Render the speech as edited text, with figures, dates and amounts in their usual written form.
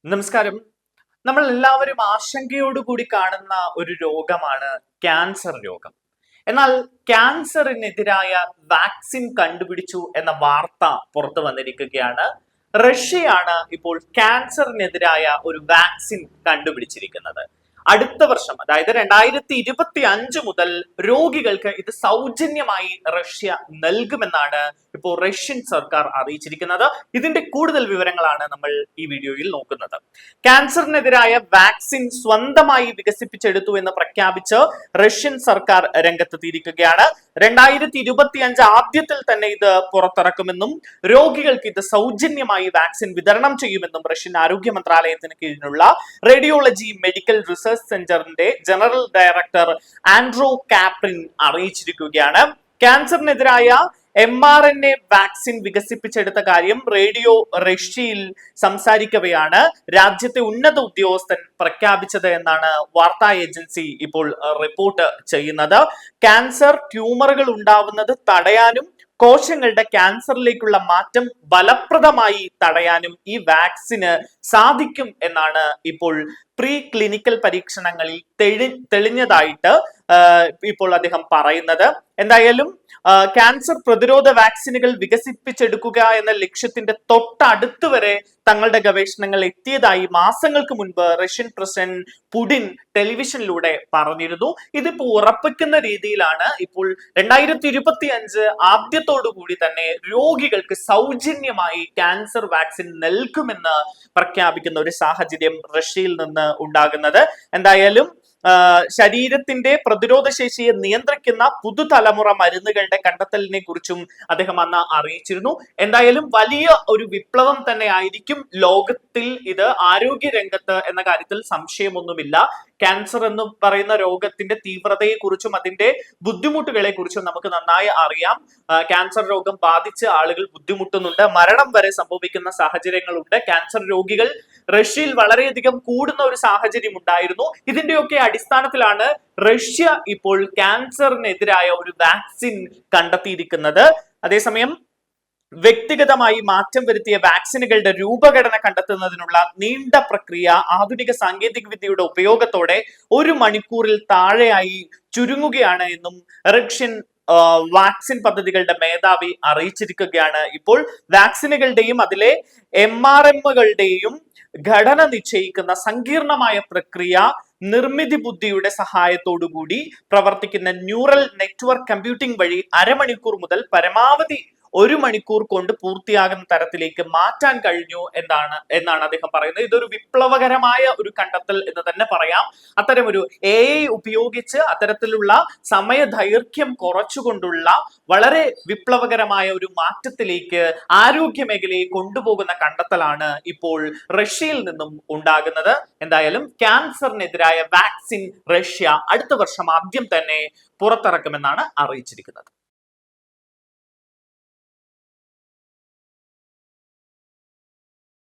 നമസ്കാരം. നമ്മൾ എല്ലാവരും ആശങ്കയോടുകൂടി കാണുന്ന ഒരു രോഗമാണ് ക്യാൻസർ രോഗം. എന്നാൽ ക്യാൻസറിനെതിരായ വാക്സിൻ കണ്ടുപിടിച്ചു എന്ന വാർത്ത പുറത്തു വന്നിരിക്കുകയാണ്. റഷ്യയാണ് ഇപ്പോൾ ക്യാൻസറിനെതിരായ ഒരു വാക്സിൻ കണ്ടുപിടിച്ചിരിക്കുന്നത്. അടുത്ത വർഷം, അതായത് 2025 മുതൽ രോഗികൾക്ക് ഇത് സൗജന്യമായി റഷ്യ നൽകുമെന്നാണ് ഇപ്പോൾ റഷ്യൻ സർക്കാർ അറിയിച്ചിരിക്കുന്നത്. ഇതിന്റെ കൂടുതൽ വിവരങ്ങളാണ് നമ്മൾ ഈ വീഡിയോയിൽ നോക്കുന്നത്. ക്യാൻസറിനെതിരായ വാക്സിൻ സ്വന്തമായി വികസിപ്പിച്ചെടുത്തു എന്ന് പ്രഖ്യാപിച്ച് റഷ്യൻ സർക്കാർ രംഗത്തെത്തിയിരിക്കുകയാണ്. 2025 ആദ്യത്തിൽ തന്നെ ഇത് പുറത്തിറക്കുമെന്നും രോഗികൾക്ക് ഇത് സൗജന്യമായി വാക്സിൻ വിതരണം ചെയ്യുമെന്നും റഷ്യൻ ആരോഗ്യ മന്ത്രാലയത്തിന് കീഴിലുള്ള റേഡിയോളജി മെഡിക്കൽ റിസർച്ച് സെന്ററിന്റെ ജനറൽ ഡയറക്ടർ ആൻഡ്രോ കാപ്രിൻ അറിയിച്ചിരിക്കുകയാണ്. ക്യാൻസറിനെതിരായ mRNA വാക്സിൻ വികസിപ്പിച്ചെടുത്ത കാര്യം റേഡിയോ റഷ്യയിൽ സംസാരിക്കവെയാണ് രാജ്യത്തെ ഉന്നത ഉദ്യോഗസ്ഥൻ പ്രഖ്യാപിച്ചത് എന്നാണ് വാർത്താ ഏജൻസി ഇപ്പോൾ റിപ്പോർട്ട് ചെയ്യുന്നത്. ക്യാൻസർ ട്യൂമറുകൾ ഉണ്ടാവുന്നത് തടയാനും കോശങ്ങളുടെ ക്യാൻസറിലേക്കുള്ള മാറ്റം ഫലപ്രദമായി തടയാനും ഈ വാക്സിന് സാധിക്കും എന്നാണ് ഇപ്പോൾ പ്രീ ക്ലിനിക്കൽ പരീക്ഷണങ്ങളിൽ തെളിഞ്ഞതായിട്ട് ഇപ്പോൾ അദ്ദേഹം പറയുന്നത്. എന്തായാലും ക്യാൻസർ പ്രതിരോധ വാക്സിനുകൾ വികസിപ്പിച്ചെടുക്കുക എന്ന ലക്ഷ്യത്തിന്റെ തൊട്ടടുത്ത് വരെ തങ്ങളുടെ ഗവേഷണങ്ങൾ എത്തിയതായി മാസങ്ങൾക്ക് മുൻപ് റഷ്യൻ പ്രസിഡന്റ് പുടിൻ ടെലിവിഷനിലൂടെ പറഞ്ഞിരുന്നു. ഇതിപ്പോ ഉറപ്പിക്കുന്ന രീതിയിലാണ് ഇപ്പോൾ 2025 ആദ്യത്തോടുകൂടി തന്നെ രോഗികൾക്ക് സൗജന്യമായി ക്യാൻസർ വാക്സിൻ നൽകുമെന്ന് പ്രഖ്യാപിക്കുന്ന ഒരു സാഹചര്യം റഷ്യയിൽ നിന്ന് ഉണ്ടാകുന്നത്. എന്തായാലും ശരീരത്തിന്റെ പ്രതിരോധ ശേഷിയെ നിയന്ത്രിക്കുന്ന പുതുതലമുറ മരുന്നുകളുടെ കണ്ടെത്തലിനെ കുറിച്ചും അദ്ദേഹം അന്ന് അറിയിച്ചിരുന്നു. എന്തായാലും വലിയ ഒരു വിപ്ലവം തന്നെ ആയിരിക്കും ലോകത്തിൽ ഇത് ആരോഗ്യ രംഗത്ത് എന്ന കാര്യത്തിൽ സംശയമൊന്നുമില്ല. ക്യാൻസർ എന്ന് പറയുന്ന രോഗത്തിന്റെ തീവ്രതയെ കുറിച്ചും അതിന്റെ ബുദ്ധിമുട്ടുകളെ കുറിച്ചും നമുക്ക് നന്നായി അറിയാം. ക്യാൻസർ രോഗം ബാധിച്ച് ആളുകൾ ബുദ്ധിമുട്ടുന്നുണ്ട്, മരണം വരെ സംഭവിക്കുന്ന സാഹചര്യങ്ങളുണ്ട്. ക്യാൻസർ രോഗികൾ റഷ്യയിൽ വളരെയധികം കൂടുന്ന ഒരു സാഹചര്യം ഉണ്ടായിരുന്നു. ഇതിന്റെയൊക്കെ അടിസ്ഥാനത്തിലാണ് റഷ്യ ഇപ്പോൾ ക്യാൻസറിനെതിരായ ഒരു വാക്സിൻ കണ്ടെത്തിയിരിക്കുന്നത്. അതേസമയം വ്യക്തിഗതമായി മാറ്റം വരുത്തിയ വാക്സിനുകളുടെ രൂപഘടന കണ്ടെത്തുന്നതിനുള്ള നീണ്ട പ്രക്രിയ ആധുനിക സാങ്കേതിക വിദ്യയുടെ ഉപയോഗത്തോടെ 1 മണിക്കൂറിൽ താഴെയായി ചുരുങ്ങുകയാണ് എന്നും റഷ്യൻ വാക്സിൻ പദ്ധതികളുടെ മേധാവി അറിയിച്ചിരിക്കുകയാണ്. ഇപ്പോൾ വാക്സിനുകളുടെയും അതിലെ mRNAകളുടെയും ഘടന നിശ്ചയിക്കുന്ന സങ്കീർണമായ പ്രക്രിയ നിർമ്മിതി ബുദ്ധിയുടെ സഹായത്തോടുകൂടി പ്രവർത്തിക്കുന്ന ന്യൂറൽ നെറ്റ്വർക്ക് കമ്പ്യൂട്ടിംഗ് വഴി അരമണിക്കൂർ മുതൽ പരമാവധി 1 മണിക്കൂർ കൊണ്ട് പൂർത്തിയാകുന്ന തരത്തിലേക്ക് മാറ്റാൻ കഴിഞ്ഞു എന്നാണ് അദ്ദേഹം പറയുന്നത്. ഇതൊരു വിപ്ലവകരമായ ഒരു കണ്ടെത്തൽ എന്ന് തന്നെ പറയാം. അത്തരമൊരു AI ഉപയോഗിച്ച് അത്തരത്തിലുള്ള സമയദൈർഘ്യം കുറച്ചുകൊണ്ടുള്ള വളരെ വിപ്ലവകരമായ ഒരു മാറ്റത്തിലേക്ക് ആരോഗ്യ മേഖലയെ കൊണ്ടുപോകുന്ന കണ്ടെത്തലാണ് ഇപ്പോൾ റഷ്യയിൽ നിന്നും ഉണ്ടാകുന്നത്. എന്തായാലും ക്യാൻസറിനെതിരായ വാക്സിൻ റഷ്യ അടുത്ത വർഷം ആദ്യം തന്നെ പുറത്തിറക്കുമെന്നാണ് അറിയിച്ചിരിക്കുന്നത്.